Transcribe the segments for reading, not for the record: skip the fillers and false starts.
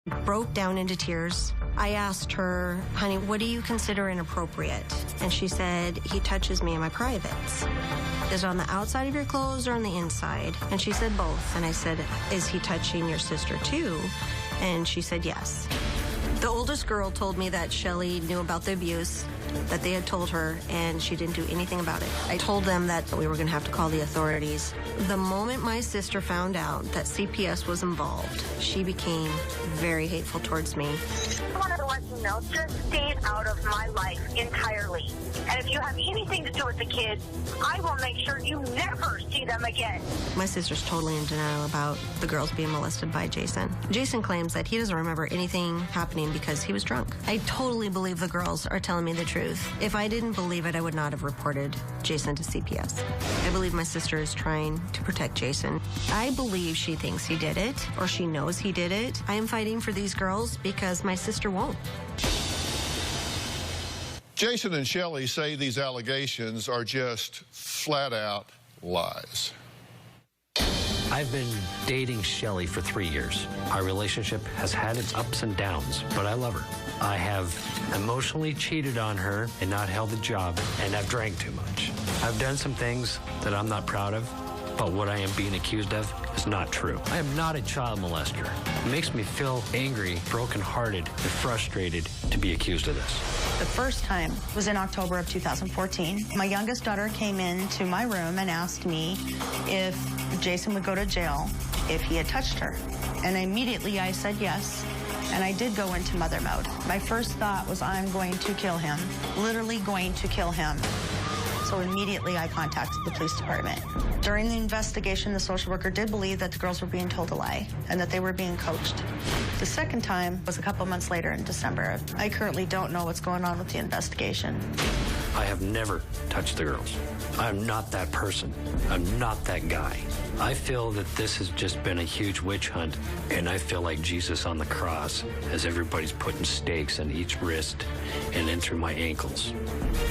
Broke down into tears. I asked her, honey, what do you consider inappropriate? And she said, he touches me in my privates. Is it on the outside of your clothes or on the inside? And she said both. And I said, is he touching your sister too? And she said yes. The oldest girl told me that Shelly knew about the abuse, that they had told her, and she didn't do anything about it. I told them that we were going to have to call the authorities. The moment my sister found out that CPS was involved, she became very hateful towards me. I wanted to let you know, just stay out of my life entirely. And if you have anything to do with the kids, I will make sure you never see them again. My sister's totally in denial about the girls being molested by Jason. Jason claims that he doesn't remember anything happening because he was drunk. I totally believe the girls are telling me the truth. If I didn't believe it, I would not have reported Jason to CPS. I believe my sister is trying to protect Jason. I believe she thinks he did it, or she knows he did it. I am fighting for these girls because my sister won't. Jason and Shelly say these allegations are just flat-out lies. I've been dating Shelly for 3 years. Our relationship has had its ups and downs, but I love her. I have emotionally cheated on her and not held a job, and I've drank too much. I've done some things that I'm not proud of, but what I am being accused of is not true. I am not a child molester. It makes me feel angry, brokenhearted, and frustrated to be accused of this. The first time was in October of 2014. My youngest daughter came into my room and asked me if Jason would go to jail if he had touched her. And immediately I said yes, and I did go into mother mode. My first thought was, I'm going to kill him, literally going to kill him. So immediately I contacted the police department. During the investigation, the social worker did believe that the girls were being told a lie and that they were being coached. The second time was a couple months later in December. I currently don't know what's going on with the investigation. I have never touched the girls. I'm not that person. I'm not that guy. I feel that this has just been a huge witch hunt, and I feel like Jesus on the cross as everybody's putting stakes in each wrist and in through my ankles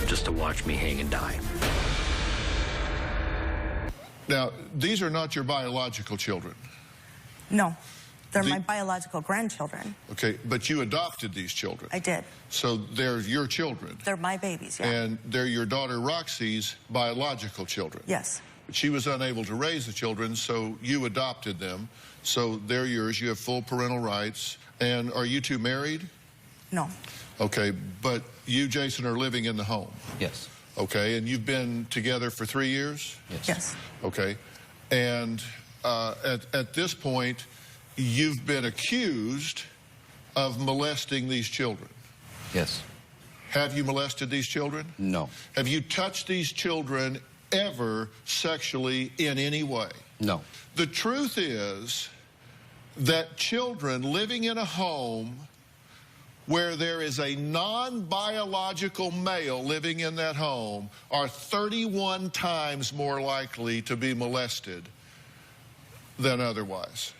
just to watch me hang and die. Now, these are not your biological children. No, they're my biological grandchildren. Okay, but you adopted these children. I did. So they're your children. They're my babies, yeah. And they're your daughter Roxy's biological children. Yes. But she was unable to raise the children, so you adopted them. So they're yours. You have full parental rights. And are you two married? No. Okay, but you, Jason, are living in the home. Yes. Okay, and you've been together for 3 years? Yes. Yes. Okay, and at this point, you've been accused of molesting these children. Yes. Have you molested these children? No. Have you touched these children ever sexually in any way? No. The truth is that children living in a home where there is a non-biological male living in that home are 31 times more likely to be molested than otherwise.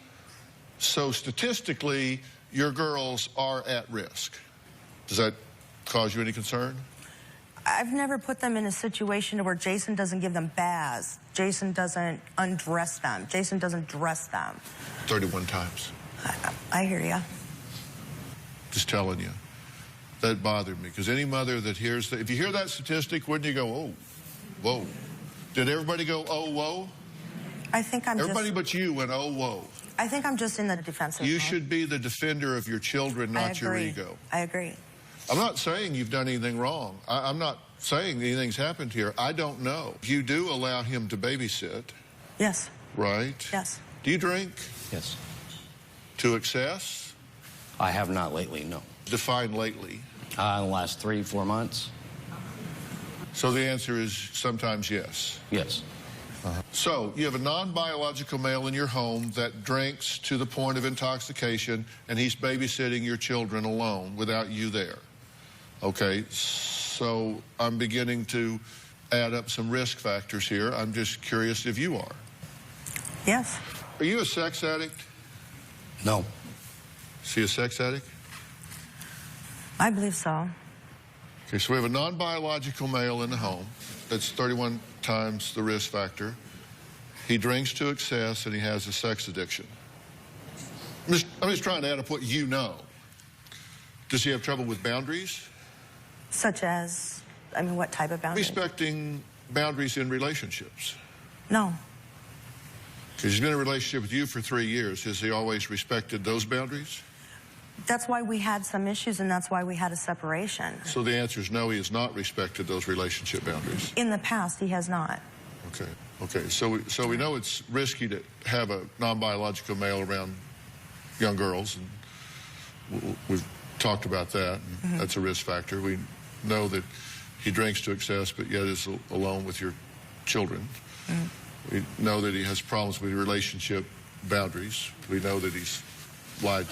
So statistically, your girls are at risk. Does that cause you any concern? I've never put them in a situation where Jason doesn't give them baths. Jason doesn't undress them. Jason doesn't dress them. 31 times. I hear you. Just telling you. That bothered me, because any mother that hears that, if you hear that statistic, wouldn't you go, oh, whoa? Did everybody go, oh, whoa? I think I'm Everybody but you went, oh, whoa. I think I'm just in the defensive You mode. should be the defender of your children, not your ego. I agree. I'm not saying you've done anything wrong. I'm not saying anything's happened here. I don't know. You do allow him to babysit. Yes. Right? Yes. Do you drink? Yes. To excess? I have not lately, no. Define lately. In the last 3-4 months? So the answer is sometimes yes. Yes. So you have a non-biological male in your home that drinks to the point of intoxication, and he's babysitting your children alone without you there. Okay, so I'm beginning to add up some risk factors here. I'm just curious if you are. Yes. Are you a sex addict? No. Is he a sex addict? I believe so. Okay, so we have a non-biological male in the home. That's 31 times the risk factor. He drinks to excess, and he has a sex addiction. I'm just trying to add up what you know. Does he have trouble with boundaries? Such as, I mean, what type of boundaries? Respecting boundaries in relationships. No. Because he's been in a relationship with you for 3 years. Has he always respected those boundaries? That's why we had some issues, and that's why we had a separation. So the answer is no, he has not respected those relationship boundaries. In the past, he has not. Okay. Okay. So we know it's risky to have a non-biological male around young girls, and we've talked about that. And that's a risk factor. We know that he drinks to excess, but yet is alone with your children. We know that he has problems with relationship boundaries. We know that he's lied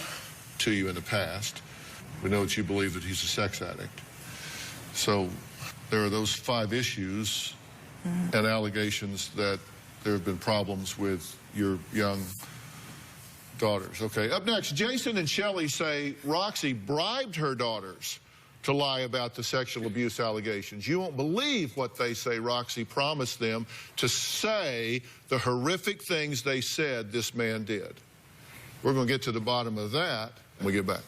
to you in the past. We know that you believe that he's a sex addict. So there are those 5 issues and allegations that there have been problems with your young daughters. Okay, up next, Jason and Shelley say Roxy bribed her daughters to lie about the sexual abuse allegations. You won't believe what they say Roxy promised them to say the horrific things they said this man did. We're going to get to the bottom of that when we get back.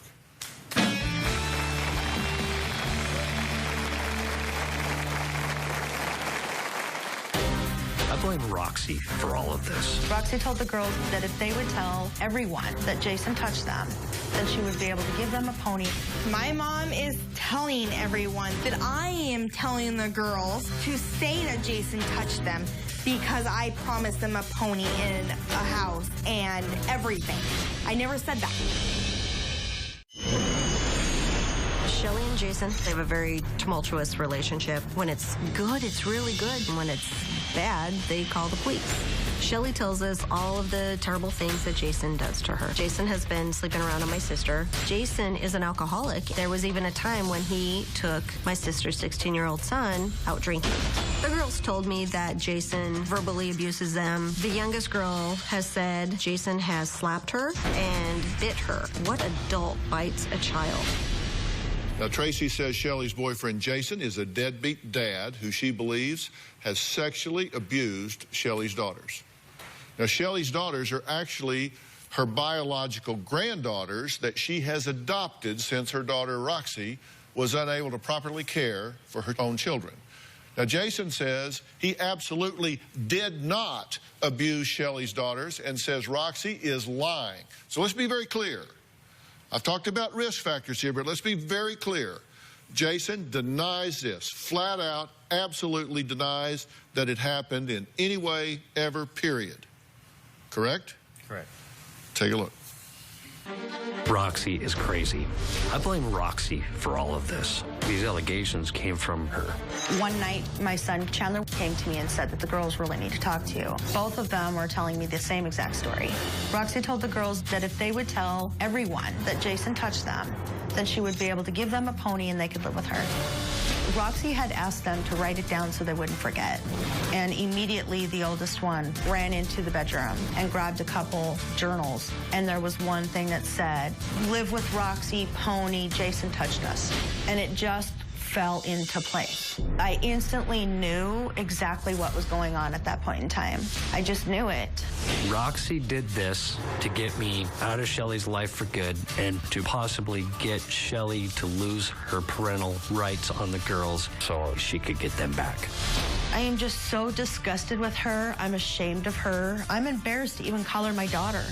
I blame Roxy for all of this. Roxy told the girls that if they would tell everyone that Jason touched them, then she would be able to give them a pony. My mom is telling everyone that I am telling the girls to say that Jason touched them because I promised them a pony in a house and everything. I never said that. Shelley and Jason, they have a very tumultuous relationship. When it's good, it's really good. And when it's bad, they call the police. Shelley tells us all of the terrible things that Jason does to her. Jason has been sleeping around on my sister. Jason is an alcoholic. There was even a time when he took my sister's 16-year-old son out drinking. The girls told me that Jason verbally abuses them. The youngest girl has said Jason has slapped her and bit her. What adult bites a child? Now, Tracy says Shelley's boyfriend, Jason, is a deadbeat dad who she believes has sexually abused Shelley's daughters. Now, Shelley's daughters are actually her biological granddaughters that she has adopted since her daughter, Roxy, was unable to properly care for her own children. Now, Jason says he absolutely did not abuse Shelley's daughters and says Roxy is lying. So let's be very clear. I've talked about risk factors here, but let's be very clear. Jason denies this, flat out, absolutely denies that it happened in any way, ever, period. Correct? Correct. Take a look. Roxy is crazy. I blame Roxy for all of this. These allegations came from her. One night, my son Chandler came to me and said that the girls really need to talk to you. Both of them were telling me the same exact story. Roxy told the girls that if they would tell everyone that Jason touched them, then she would be able to give them a pony and they could live with her. Roxy had asked them to write it down so they wouldn't forget. And immediately the oldest one ran into the bedroom and grabbed a couple journals. And there was one thing that said, "Live with Roxy, pony, Jason touched us." And it just fell into place. I instantly knew exactly what was going on at that point in time. I just knew it. Roxy did this to get me out of Shelley's life for good and to possibly get Shelley to lose her parental rights on the girls so she could get them back. I am just so disgusted with her. I'm ashamed of her. I'm embarrassed to even call her my daughter.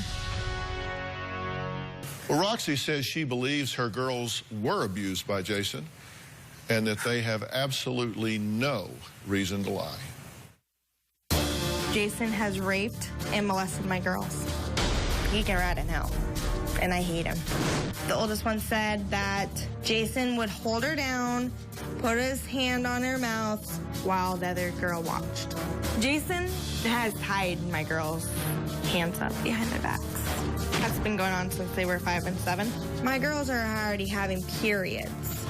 Well, Roxy says she believes her girls were abused by Jason and that they have absolutely no reason to lie. Jason has raped and molested my girls. He can rot in hell, and I hate him. The oldest one said that Jason would hold her down, put his hand on her mouth while the other girl watched. Jason has tied my girls' hands up behind their backs. That's been going on since they were 5 and 7. My girls are already having periods.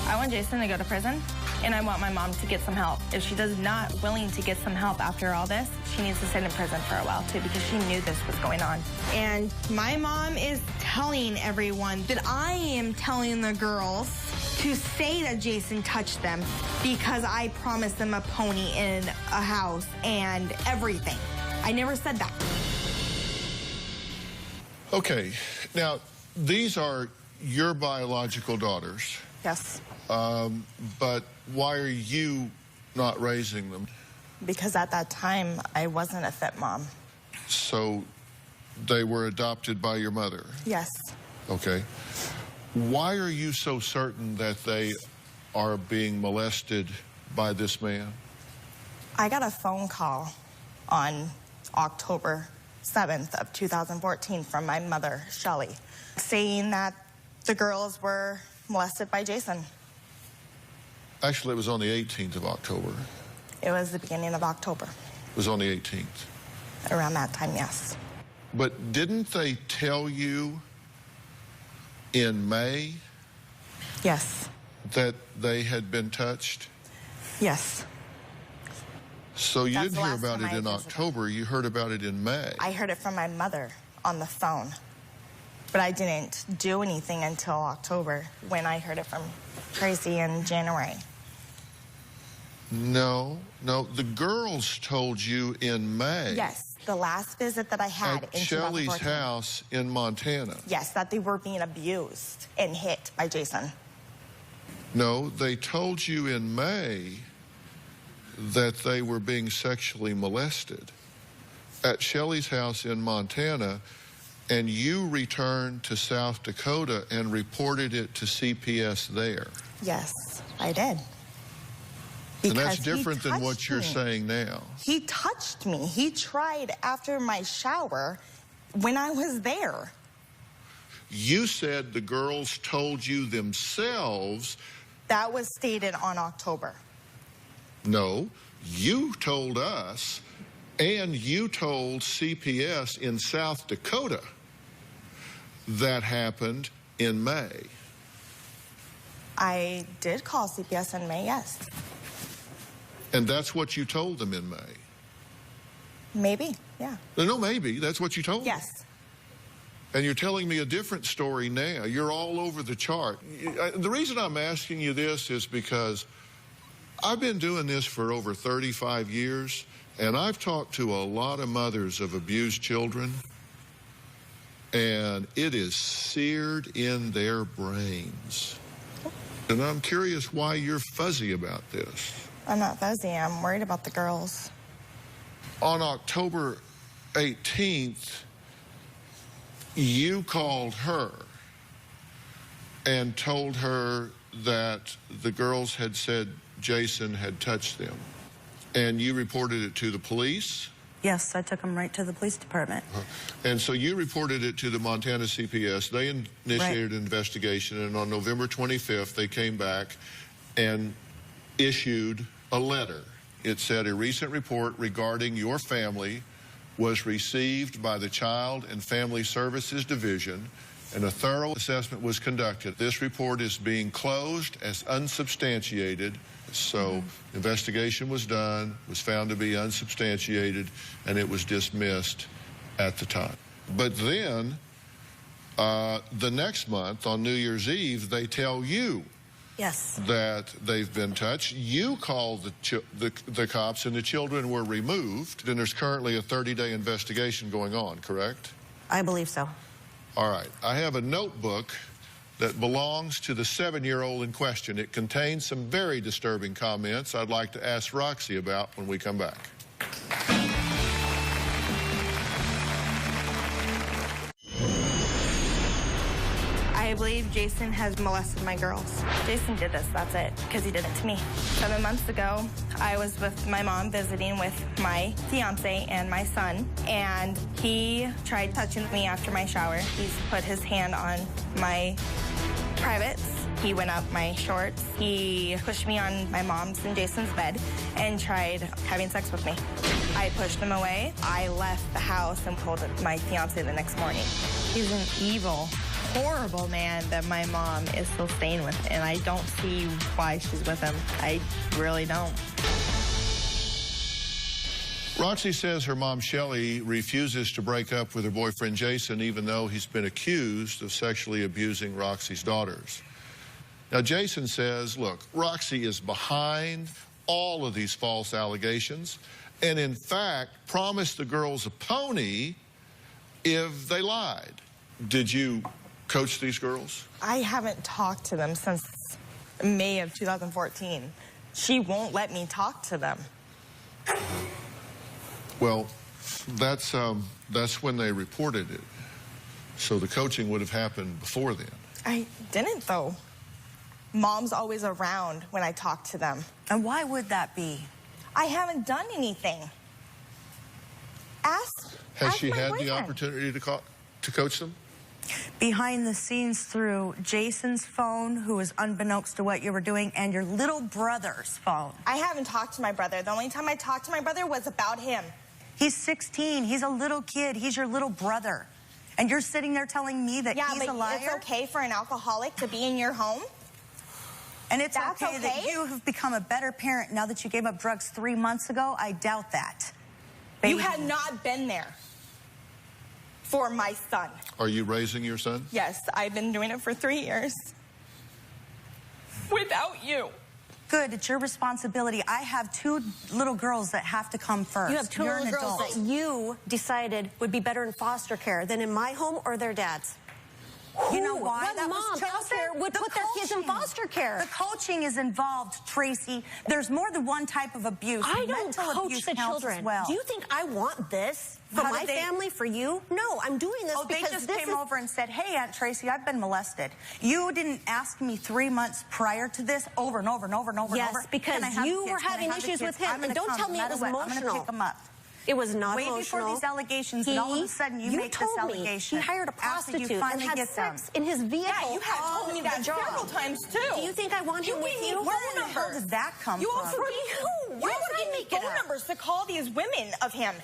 I want Jason to go to prison, and I want my mom to get some help. If she does not willing to get some help after all this, she needs to sit in prison for a while, too, because she knew this was going on. And my mom is telling everyone that I am telling the girls to say that Jason touched them because I promised them a pony in a house and everything. I never said that. Okay, now, these are your biological daughters. Yes. But why are you not raising them? Because at that time, I wasn't a fit mom. So they were adopted by your mother? Yes. Okay. Why are you so certain that they are being molested by this man? I got a phone call on October 7th of 2014 from my mother, Shelly, saying that the girls were molested by Jason. Actually, it was on the 18th of October. It was the beginning of October. It was on the 18th. Around that time, yes. But didn't they tell you in May Yes. that they had been touched? Yes. So you That's didn't the hear last about time it I in visited. October, you heard about it in May. I heard it from my mother on the phone. But I didn't do anything until October when I heard it from Tracy in January. No, the girls told you in May. Yes, the last visit that I had At in Shelly's 2014. house in Montana. Yes, that they were being abused and hit by Jason. No, they told you in May that they were being sexually molested at Shelly's house in Montana, and you returned to South Dakota and reported it to CPS there. Yes, I did. And that's Because he different than what touched you're me. saying now. He touched me. He tried after my shower when I was there. You said the girls told you themselves. That was stated on October. No, you told us, and you told CPS in South Dakota that happened in May. I did call CPS in May, yes. And that's what you told them in May. Maybe, yeah. No, maybe. That's what you told them. Yes. And you're telling me a different story now. You're all over the chart. The reason I'm asking you this is because I've been doing this for over 35 years, and I've talked to a lot of mothers of abused children, and it is seared in their brains. And I'm curious why you're fuzzy about this. I'm not fuzzy. I'm worried about the girls. On October 18th, you called her and told her that the girls had said Jason had touched them. And you reported it to the police? Yes, I took him right to the police department. And so you reported it to the Montana CPS. They initiated an investigation, and on November 25th, they came back and issued a letter. It said a recent report regarding your family was received by the Child and Family Services Division, and a thorough assessment was conducted. This report is being closed as unsubstantiated. So investigation was done, was found to be unsubstantiated, and it was dismissed at the time. But then the next month, on New Year's Eve, they tell you Yes. that they've been touched. You called the cops, and the children were removed. And there's currently a 30-day investigation going on, correct? I believe so. All right. I have a notebook that belongs to the 7-year-old in question. It contains some very disturbing comments I'd like to ask Roxy about when we come back. I believe Jason has molested my girls. Jason did this, that's it, because he did it to me. 7 months ago, I was with my mom visiting with my fiance and my son, and he tried touching me after my shower. He's put his hand on my privates. He went up my shorts. He pushed me on my mom's and Jason's bed and tried having sex with me. I pushed him away. I left the house and told my fiance the next morning. He's an evil, horrible man that my mom is still staying with, and I don't see why she's with him. I really don't. Roxy says her mom, Shelly, refuses to break up with her boyfriend, Jason, even though he's been accused of sexually abusing Roxy's daughters. Now, Jason says, look, Roxy is behind all of these false allegations and, in fact, promised the girls a pony if they lied. Did you coach these girls? I haven't talked to them since May of 2014. She won't let me talk to them. Well, that's when they reported it. So the coaching would have happened before then. I didn't, though. Mom's always around when I talk to them. And why would that be? I haven't done anything. Has she my had boyfriend. the opportunity to coach them? Behind the scenes through Jason's phone, who was unbeknownst to what you were doing, and your little brother's phone. I haven't talked to my brother. The only time I talked to my brother was about him. He's 16. He's a little kid. He's your little brother. And you're sitting there telling me that he's a liar? It's okay for an alcoholic to be in your home? And it's That's okay that you have become a better parent now that you gave up drugs 3 months ago? I doubt that. You had not been there for my son. Are you raising your son? Yes, I've been doing it for 3 years. Without you. Good, it's your responsibility. I have 2 little girls that have to come first. You have 2 You're little an girls adult. that you decided would be better in foster care than in my home or their dad's. You know why What that mom was out chosen? there would The put their kids in coaching. foster care? The coaching is involved, Tracy. There's more than one type of abuse. I don't Mental coach abuse the counts children. as well. Do you think I want this for How my did they- family, for you? No, I'm doing this Oh, they because just this came is... over and said, hey, Aunt Tracy, I've been molested. You didn't ask me 3 months prior to this over and over and over and over Yes, and over. because Can I have you the were kids? Can I having have the issues kids? with him. I'm And gonna don't come tell me no it was matter what. I'm emotional. going to pick them up. It was not Way emotional. before these allegations, and all of a sudden you make this told allegation. Me he hired a after you prostitute and finally had get them. sex in his vehicle. Yeah, you had on told me the that job. several times, too. Do you think I want him with you? Where in the hell did that come You from? also From gave you. You Why also would I gave me make it phone up? numbers to call these women of him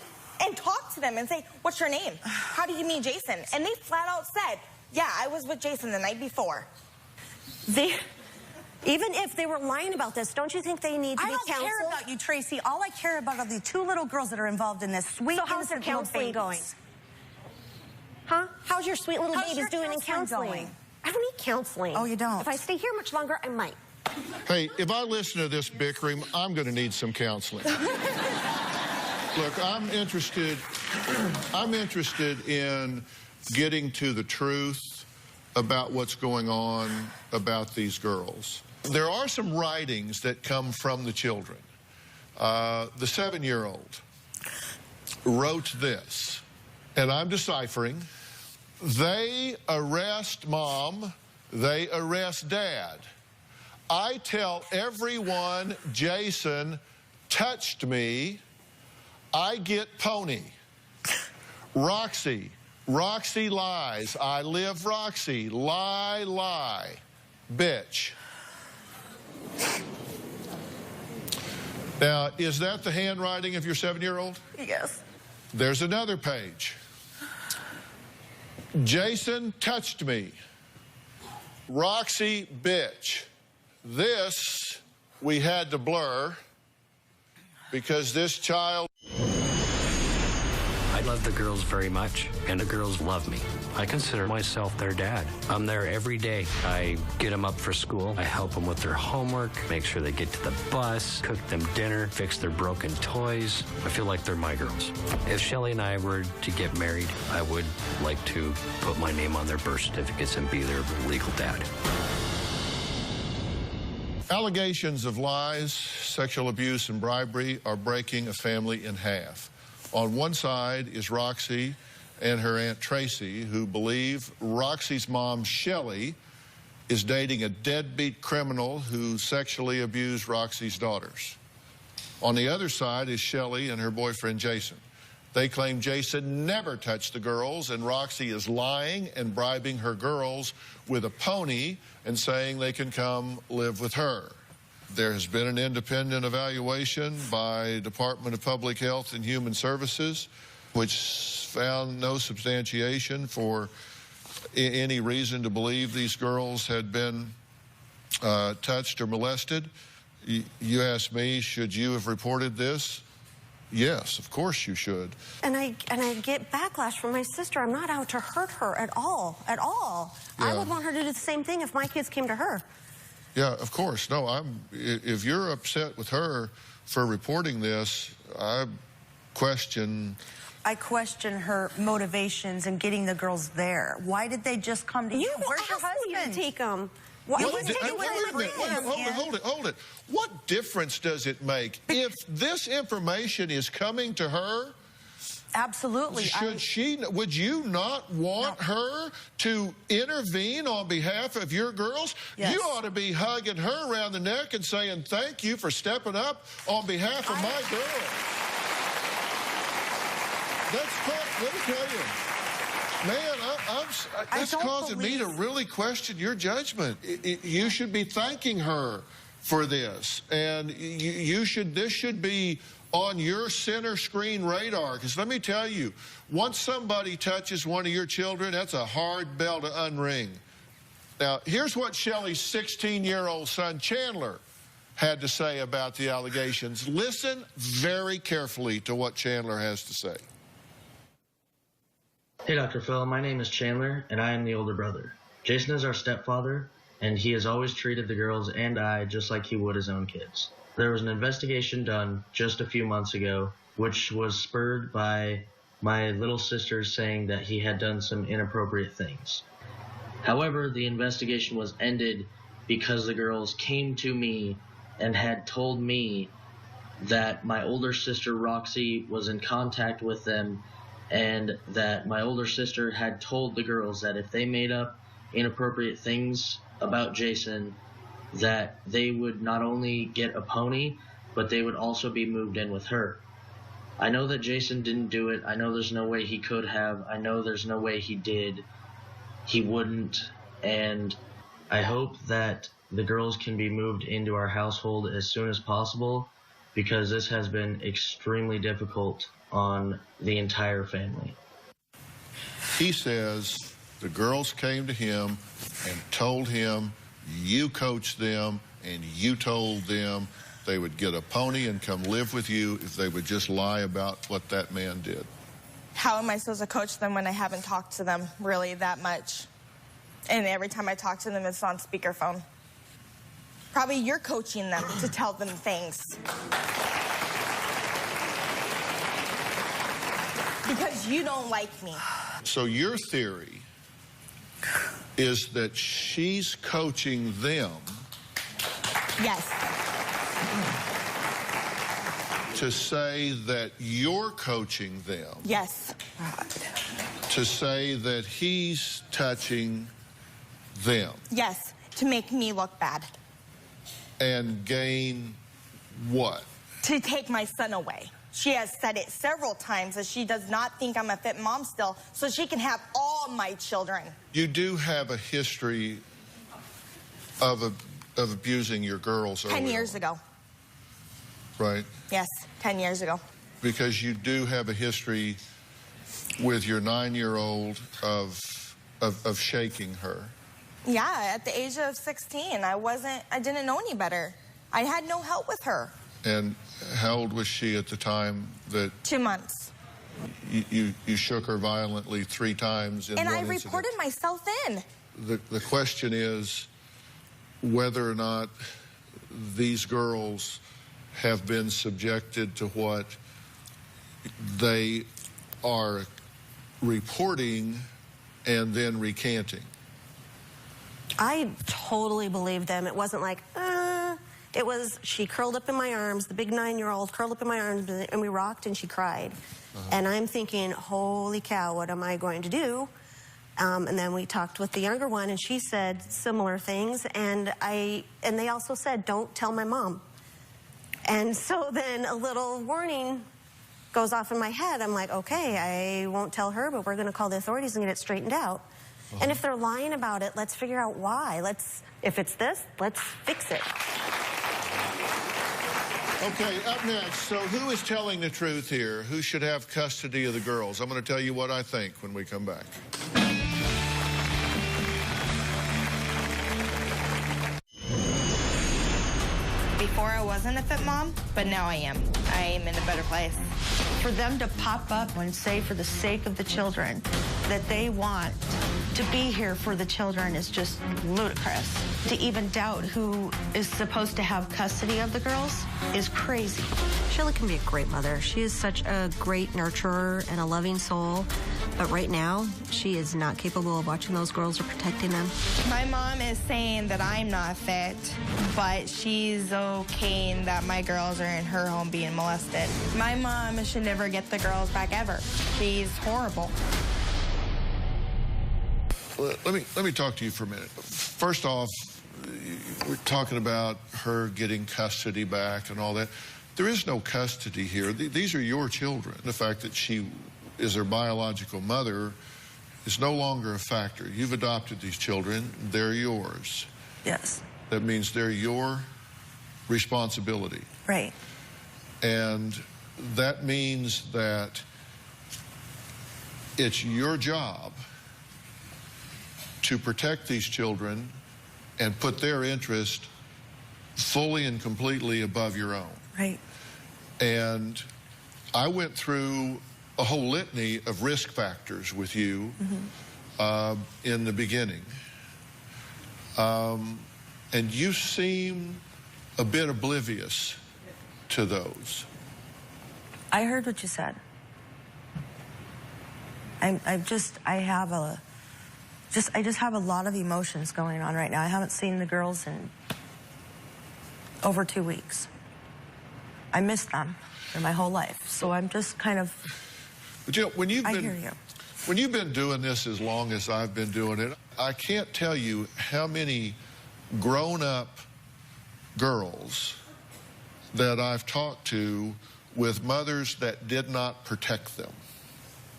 and talk to them and say, what's your name? How do you meet Jason? And they flat out said, yeah, I was with Jason the night before. Even if they were lying about this, don't you think they need to I be don't counseled? care about you, Tracy. All I care about are the 2 little girls that are involved in this. Sweet, So how's their innocent little counseling babies. going? Huh? How's your sweet little How's babies your doing in counseling counseling? going? I don't need counseling. Oh, you don't? If I stay here much longer, I might. Hey, if I listen to this bickering, I'm going to need some counseling. Look, I'm interested in getting to the truth about what's going on about these girls. There are some writings that come from the children. The 7-year-old wrote this, and I'm deciphering. They arrest mom, they arrest dad. I tell everyone Jason touched me, I get pony. Roxy lies. I live Roxy. Lie. Bitch. Now, is that the handwriting of your 7-year-old? Yes. There's another page. Jason touched me. Roxy, bitch. This we had to blur because this child... I love the girls very much, and the girls love me. I consider myself their dad. I'm there every day. I get them up for school. I help them with their homework, make sure they get to the bus, cook them dinner, fix their broken toys. I feel like they're my girls. If Shelly and I were to get married, I would like to put my name on their birth certificates and be their legal dad. Allegations of lies, sexual abuse, and bribery are breaking a family in half. On one side is Roxy and her Aunt Tracy, who believe Roxy's mom, Shelly, is dating a deadbeat criminal who sexually abused Roxy's daughters. On the other side is Shelly and her boyfriend, Jason. They claim Jason never touched the girls, and Roxy is lying and bribing her girls with a pony and saying they can come live with her. There has been an independent evaluation by Department of Public Health and Human Services, which found no substantiation for any reason to believe these girls had been touched or molested. You asked me, should you have reported this? Yes, of course you should. And I get backlash from my sister. I'm not out to hurt her at all. Yeah. I would want her to do the same thing if my kids came to her. Yeah, of course. No, if you're upset with her for reporting this, I question I question her motivations in getting the girls there. Why did they just come to you? Where's your husband? You to take them. Wait a minute. Hold it. What difference does it make if this information is coming to her? Absolutely. Would you not want her to intervene on behalf of your girls? Yes. You ought to be hugging her around the neck and saying, thank you for stepping up on behalf of my girls. Let me tell you, man, that's causing me to really question your judgment. You should be thanking her for this, and this should be on your center screen radar, because let me tell you, once somebody touches one of your children, that's a hard bell to unring. Now, here's what Shelley's 16-year-old son, Chandler, had to say about the allegations. Listen very carefully to what Chandler has to say. Hey, Dr. Phil, my name is Chandler, and I am the older brother. Jason is our stepfather, and he has always treated the girls and I just like he would his own kids. There was an investigation done just a few months ago, which was spurred by my little sister saying that he had done some inappropriate things. However, the investigation was ended because the girls came to me and had told me that my older sister, Roxy, was in contact with them, and that my older sister had told the girls that if they made up inappropriate things about Jason, that they would not only get a pony, but they would also be moved in with her. I know that Jason didn't do it. I know there's no way he could have. I know there's no way he did. He wouldn't. And I hope that the girls can be moved into our household as soon as possible, because this has been extremely difficult on the entire family. He says the girls came to him and told him, you coached them, and you told them they would get a pony and come live with you if they would just lie about what that man did. How am I supposed to coach them when I haven't talked to them really that much? And every time I talk to them, it's on speakerphone. Probably you're coaching them to tell them things. Because you don't like me. So your theory is that she's coaching them. Yes. To say that you're coaching them. Yes. To say that he's touching them. Yes, to make me look bad. And gain what? To take my son away. She has said it several times that she does not think I'm a fit mom still, so she can have all my children. You do have a history of abusing your girls. 10 years ago. Right? Yes, 10 years ago. Because you do have a history with your 9-year-old of shaking her. Yeah, at the age of 16, I didn't know any better. I had no help with her. And how old was she at the time that... 2 months. You shook her violently 3 times in one incident? And I reported myself in. The question is whether or not these girls have been subjected to what they are reporting and then recanting. I totally believed them. It wasn't like, it was, she curled up in my arms, the big 9-year-old curled up in my arms, and we rocked and she cried. And I'm thinking, holy cow, what am I going to do? And then we talked with the younger one, and she said similar things. And they also said, don't tell my mom. And so then a little warning goes off in my head. I'm like, okay, I won't tell her, but we're going to call the authorities and get it straightened out. And if they're lying about it, let's figure out why. If it's this, let's fix it. Okay, up next, so who is telling the truth here? Who should have custody of the girls? I'm going to tell you what I think when we come back. Before I wasn't a fit mom, but now I am. I am in a better place. For them to pop up and say, for the sake of the children, that they want to be here for the children is just ludicrous. To even doubt who is supposed to have custody of the girls is crazy. Shelly can be a great mother. She is such a great nurturer and a loving soul. But right now, she is not capable of watching those girls or protecting them. My mom is saying that I'm not fit, but she's okaying that my girls are in her home being molested. My mom should never get the girls back ever. She's horrible. Let me talk to you for a minute. First off, we're talking about her getting custody back and all that. There is no custody here. These are your children. The fact that she is their biological mother is no longer a factor. You've adopted these children. They're yours. Yes. That means they're your responsibility. Right. And that means that it's your job to protect these children and put their interest fully and completely above your own. Right. And I went through a whole litany of risk factors with you in the beginning. And you seem a bit oblivious to those. I heard what you said. I just have a lot of emotions going on right now. I haven't seen the girls in over 2 weeks. I miss them for my whole life. So I'm just kind of, But you know, when you've I hear you. When you've been doing this as long as I've been doing it, I can't tell you how many grown-up girls that I've talked to with mothers that did not protect them.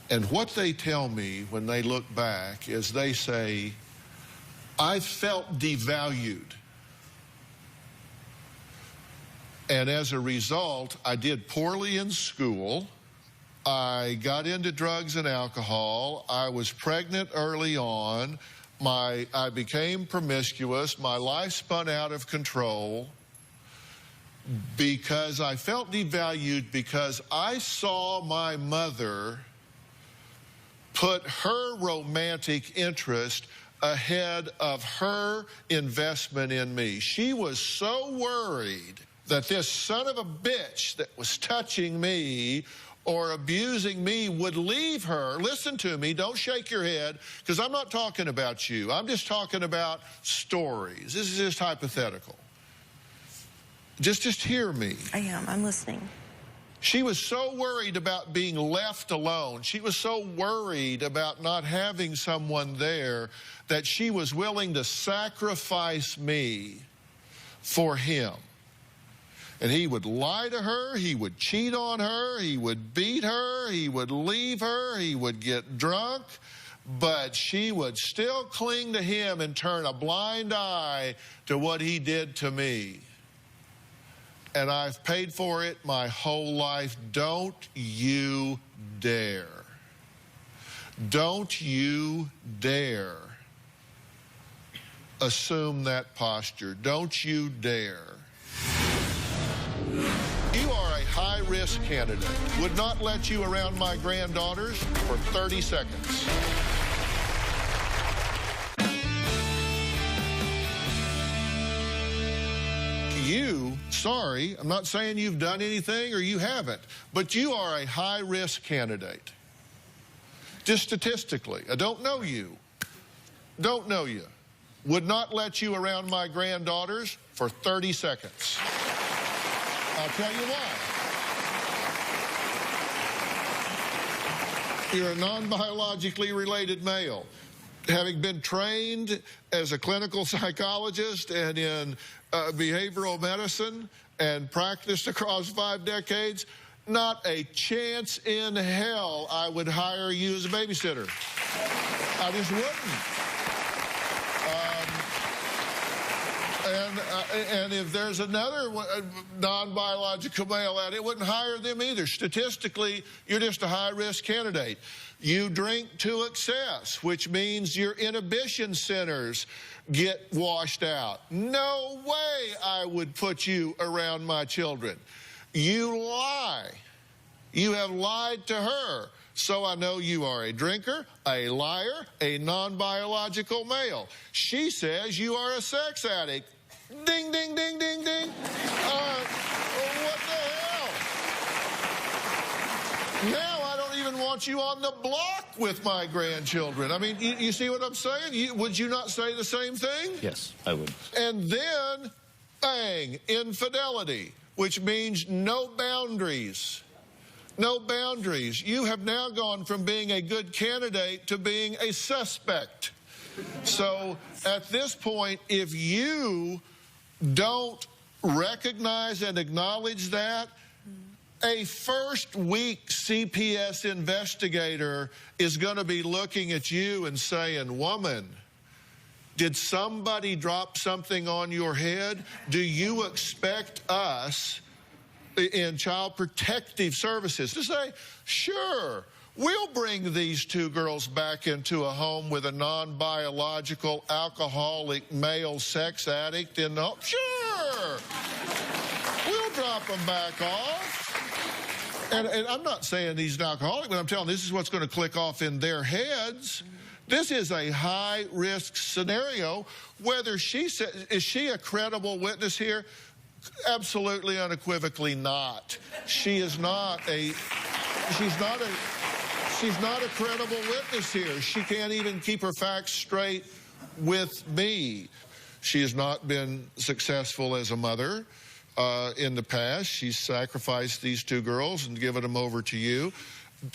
And what they tell me when they look back is they say, I felt devalued. And as a result, I did poorly in school. I got into drugs and alcohol. I was pregnant early on. I became promiscuous. My life spun out of control because I felt devalued because I saw my mother put her romantic interest ahead of her investment in me. She was so worried that this son of a bitch that was touching me or abusing me would leave her. Listen to me, don't shake your head, because I'm not talking about you. I'm just talking about stories. This is just hypothetical. Just hear me. I am. I'm listening. She was so worried about being left alone. She was so worried about not having someone there that she was willing to sacrifice me for him. And he would lie to her, he would cheat on her, he would beat her, he would leave her, he would get drunk, but she would still cling to him and turn a blind eye to what he did to me. And I've paid for it my whole life. Don't you dare. Don't you dare assume that posture. Don't you dare. You are a high-risk candidate. Would not let you around my granddaughters for 30 seconds. You, sorry, I'm not saying you've done anything or you haven't, but you are a high-risk candidate. Just statistically. I don't know you. Don't know you. Would not let you around my granddaughters for 30 seconds. I'll tell you why. You're a non-biologically related male. Having been trained as a clinical psychologist and in behavioral medicine and practiced across 5 decades, not a chance in hell I would hire you as a babysitter. I just wouldn't. And if there's another non-biological male out, it wouldn't hire them either. Statistically, you're just a high-risk candidate. You drink to excess, which means your inhibition centers get washed out. No way I would put you around my children. You lie. You have lied to her. so I know you are a drinker, a liar, a non-biological male. She says you are a sex addict. Ding, ding, ding, ding, ding. What the hell? Now I don't even want you on the block with my grandchildren. I mean, you see what I'm saying? Would you not say the same thing? Yes, I would. And then, bang, infidelity, which means no boundaries. No boundaries. You have now gone from being a good candidate to being a suspect. So at this point, if you don't recognize and acknowledge that, a first-week CPS investigator is going to be looking at you and saying, woman, did somebody drop something on your head? Do you expect us in Child Protective Services to say, sure, we'll bring these two girls back into a home with a non-biological alcoholic male sex addict in the home? Sure, we'll drop them back off. And I'm not saying he's an alcoholic, but I'm telling you, this is what's going to click off in their heads. This is a high-risk scenario. Whether is she a credible witness here? Absolutely, unequivocally not. She's not a credible witness here. She can't even keep her facts straight with me. She has not been successful as a mother. In the past, she's sacrificed these two girls and given them over to you.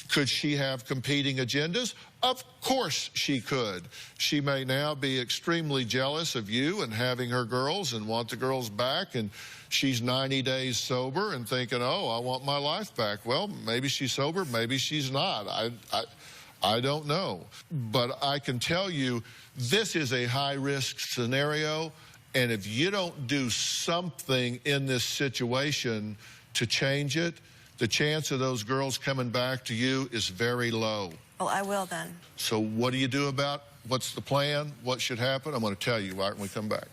Could she have competing agendas? Of course she could. She may now be extremely jealous of you and having her girls and want the girls back, and she's 90 days sober and thinking, oh, I want my life back. Well, maybe she's sober, maybe she's not. I don't know. But I can tell you this is a high-risk scenario. And if you don't do something in this situation to change it, the chance of those girls coming back to you is very low. Well, I will then. So what do you do about what's the plan? What should happen? I'm going to tell you right when we come back.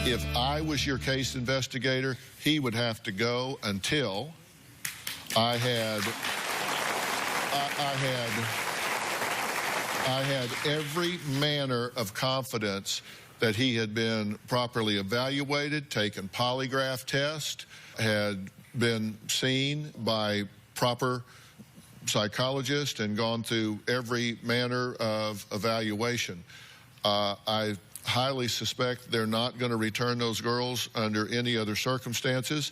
If I was your case investigator, he would have to go until I had every manner of confidence that he had been properly evaluated, taken polygraph test, had been seen by proper psychologist and gone through every manner of evaluation. I highly suspect they're not going to return those girls under any other circumstances.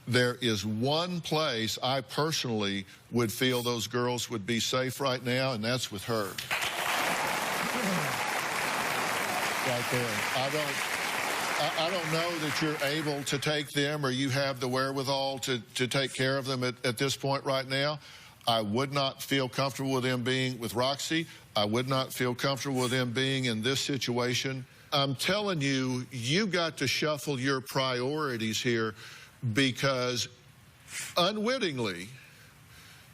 There is one place I personally would feel those girls would be safe right now, and that's with her. Right there. I don't know that you're able to take them or you have the wherewithal to take care of them at this point right now. I would not feel comfortable with them being with Roxy. I would not feel comfortable with them being in this situation. I'm telling you, you got to shuffle your priorities here, because unwittingly,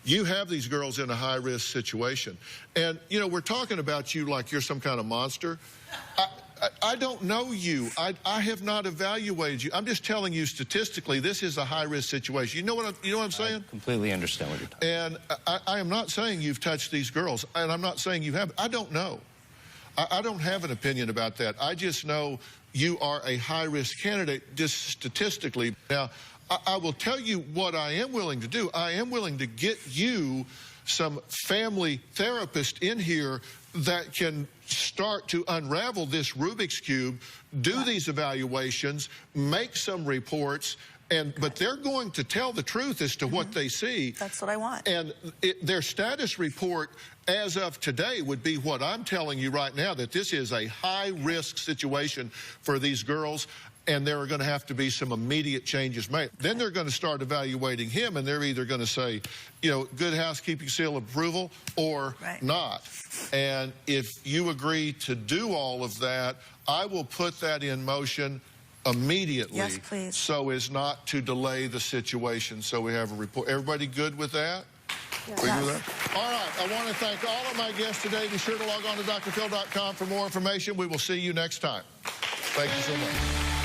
you have these girls in a high-risk situation. And, you know, we're talking about you like you're some kind of monster. I don't know you. I have not evaluated you. I'm just telling you statistically, this is a high-risk situation. You know what I'm saying? I completely understand what you're talking about. And I am not saying you've touched these girls, and I'm not saying you haven't. I don't know. I don't have an opinion about that. I just know you are a high-risk candidate just statistically. Now, I will tell you what I am willing to do. I am willing to get you some family therapist in here that can start to unravel this Rubik's Cube, do these evaluations, make some reports, but they're going to tell the truth as to what they see. That's what I want. And their status report as of today would be what I'm telling you right now, that this is a high-risk situation for these girls, and there are going to have to be some immediate changes made. Then they're going to start evaluating him, and they're either going to say, you know, good housekeeping seal of approval or not. And if you agree to do all of that, I will put that in motion immediately. Yes, please. So as not to delay the situation. So we have a report. Everybody good with that? Yes. All right. I want to thank all of my guests today. Be sure to log on to drphil.com for more information. We will see you next time. Thank you so much.